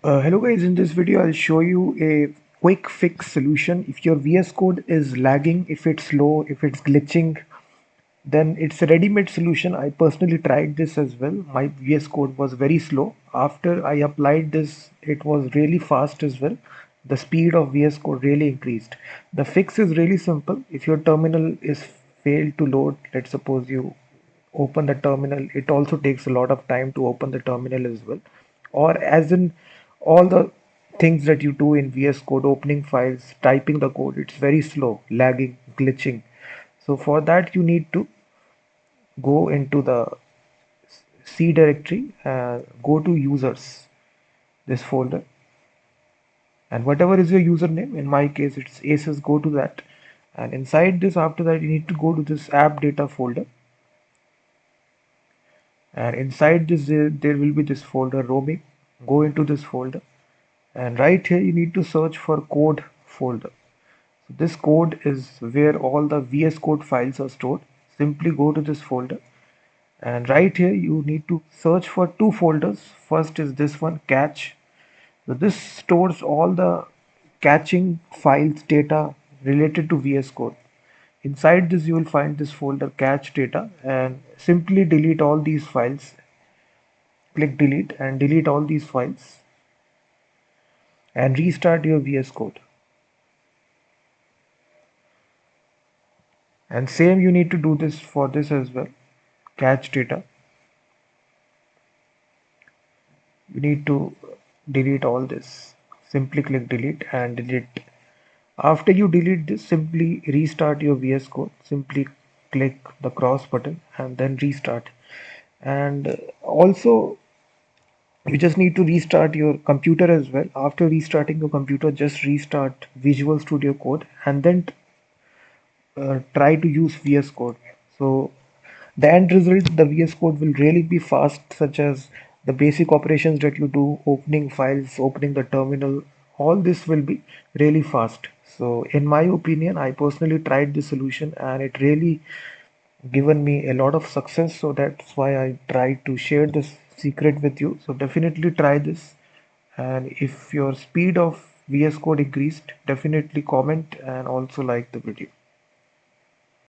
Hello guys, in this video I'll show you a quick fix solution. If your VS Code is lagging, if it's slow, if it's glitching, then it's a ready-made solution. I personally tried this as well. My VS Code was very slow. After I applied this, it was really fast as well. The speed of VS Code really increased. The fix is really simple. If your terminal is failed to load, let's suppose you open the terminal, it also takes a lot of time to open the terminal as well, or as in all the things that you do in VS Code, opening files, typing the code, it's very slow, lagging, glitching. So for that you need to go into the C directory, go to users, this folder, and whatever is your username, in my case it's aces, go to that, and inside this, after that you need to go to this app data folder, and inside this there will be this folder roaming. Go into this folder, and right here you need to search for code folder. So this code is where all the VS Code files are stored. Simply go to this folder, and right here you need to search for two folders. First is this one, catch. So this stores all the catching files data related to VS Code. Inside this you will find this folder catch data, and simply delete all these files. Click delete and delete all these files and restart your VS Code. And same you need to do this for this as well. Catch data. You need to delete all this. Simply click delete and delete. After you delete this, simply restart your VS Code. Simply click the cross button and then restart. And also you just need to restart your computer as well. After restarting your computer, just restart Visual Studio Code and then try to use VS Code. So the end result, the VS Code will really be fast, such as the basic operations that you do, opening files, opening the terminal, all this will be really fast. So in my opinion, I personally tried this solution and it really given me a lot of success. So that's why I tried to share this secret with you. So definitely try this. And if your speed of VS Code increased, definitely comment and also like the video.